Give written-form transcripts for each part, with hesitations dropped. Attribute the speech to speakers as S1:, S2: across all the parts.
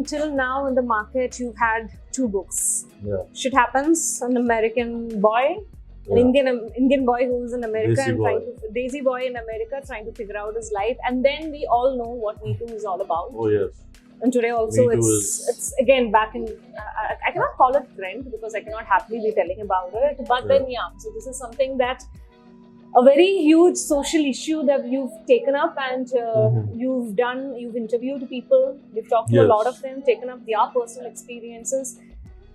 S1: until now in the market, you've had two books.
S2: Yeah.
S1: Shit Happens, an American boy, an Indian boy who's in America and Daisy boy in America trying to figure out his life. And then we all know what metoo is all about.
S2: Oh yes.
S1: And today also it's again back in, I cannot call it trend because I cannot happily be telling about it. But then so this is something that a very huge social issue that you've taken up and you've interviewed people, you've talked to a lot of them, taken up their personal experiences,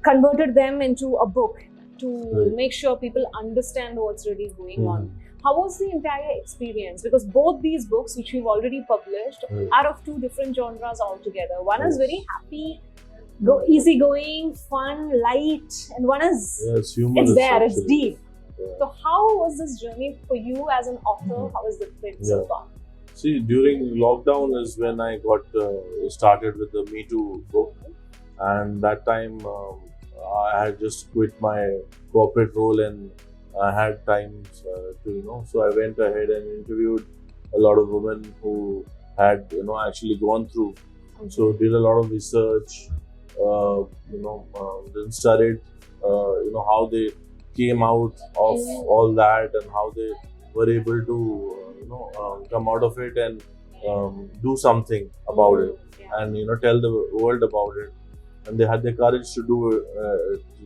S1: converted them into a book to make sure people understand what's really going on. How was the entire experience? Because both these books, which we've already published, are of two different genres altogether. One is very happy, easygoing, fun, light, and one is it's deep. Yeah. So how was this journey for you as an author? How has it been so far?
S2: See, during lockdown is when I got started with the metoo book, and that time I had just quit my corporate role and I had time to so I went ahead and interviewed a lot of women who had actually gone through. So did a lot of research, then studied how they came out of all that and how they were able to come out of it and do something about it and tell the world about it, and they had the courage to do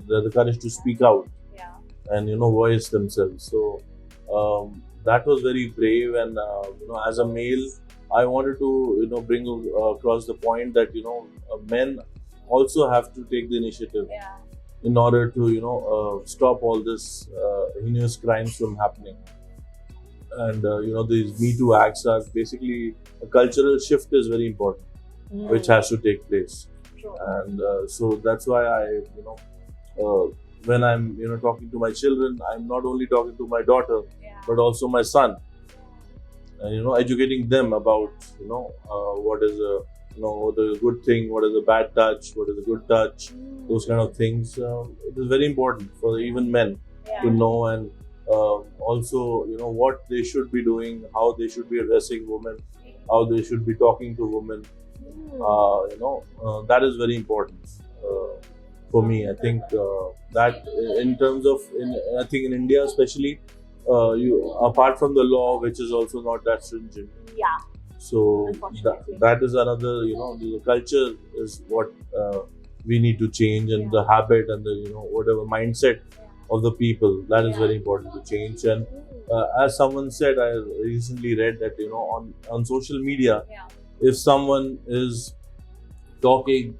S2: the courage to speak out and voice themselves. So that was very brave, and as a male I wanted to bring across the point that men also have to take the initiative in order to stop all this heinous crimes from happening. And these Me Too acts are basically a cultural shift is very important, which has to take place. And so that's why I when I'm talking to my children, I'm not only talking to my daughter but also my son, and educating them about what is the good thing, what is a bad touch, what is a good touch, those kind of things. It is very important for even men to know, and also what they should be doing, how they should be addressing women, how they should be talking to women. That is very important for me. I think that in terms of I think in India especially, apart from the law, which is also not that stringent. So that is another, the culture is what we need to change, and the habit and the whatever mindset of the people, that is very important to change. And as someone said, I recently read that on social media, if someone is talking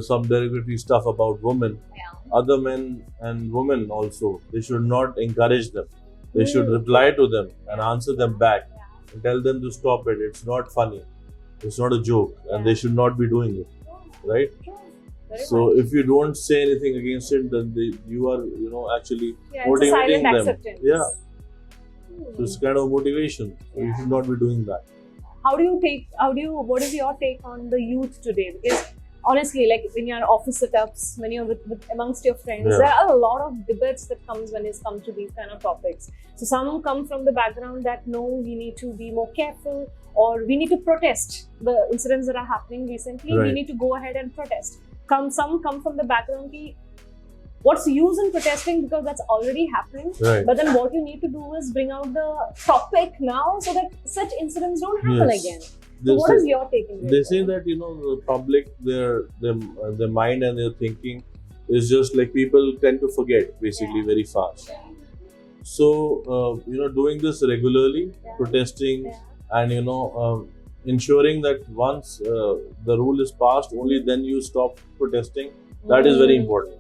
S2: some derogatory stuff about women, other men and women also, they should not encourage them. They should reply to them and answer them back and tell them to stop it. It's not funny. It's not a joke, and they should not be doing it, right? So if you don't say anything against it, then you are actually motivating them.
S1: Acceptance.
S2: So it's kind of motivation. So you should not be doing that.
S1: What is your take on the youth today? Because honestly, like when you're office setups, when you're amongst your friends, there are a lot of debates that comes when it's come to these kind of topics. So some come from the background that no, we need to be more careful, or we need to protest the incidents that are happening recently. We need to go ahead and protest. Some come from the background ki, what's the use in protesting because that's already happening. But then what you need to do is bring out the topic now so that such incidents don't happen again. So what is your take on this?
S2: They say that the public, their mind and their thinking is just like people tend to forget basically very fast. So doing this regularly, protesting, and ensuring that once the rule is passed, only then you stop protesting. That is very important,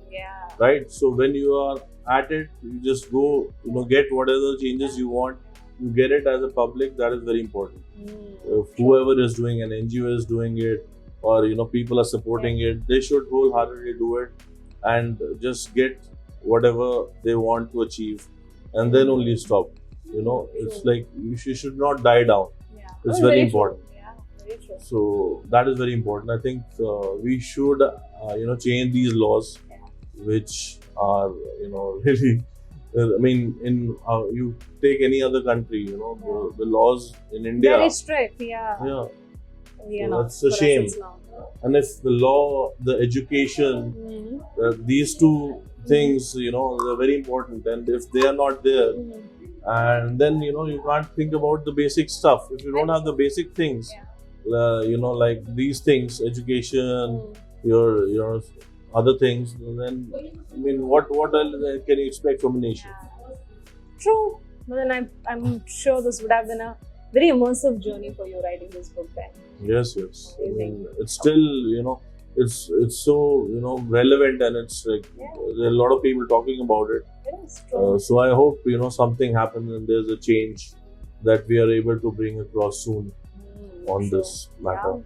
S2: right? So when you are at it, you just go, get whatever changes you want. You get it as a public. That is very important. If whoever is doing, an NGO is doing it, or people are supporting it, they should wholeheartedly do it and just get whatever they want to achieve, and then only stop. It's like you should not die down. It's very important. So that is very important. I think we should change these laws, which are really. I mean, you take any other country, the laws in India.
S1: Very strict,
S2: So that's a shame. And if the law, the education, these two things, they're very important. And if they are not there, and then you can't think about the basic stuff. If you don't have the basic things, like these things, education, your other things, then I mean, what else can you expect from a nation?
S1: True. But then I'm sure this would have been a very immersive journey for you writing this book then.
S2: Yes. I mean, it's still, it's so relevant, and it's like there are a lot of people talking about it.
S1: Yes, true.
S2: So I hope something happens and there's a change that we are able to bring across soon on
S1: True.
S2: this matter.
S1: Yeah.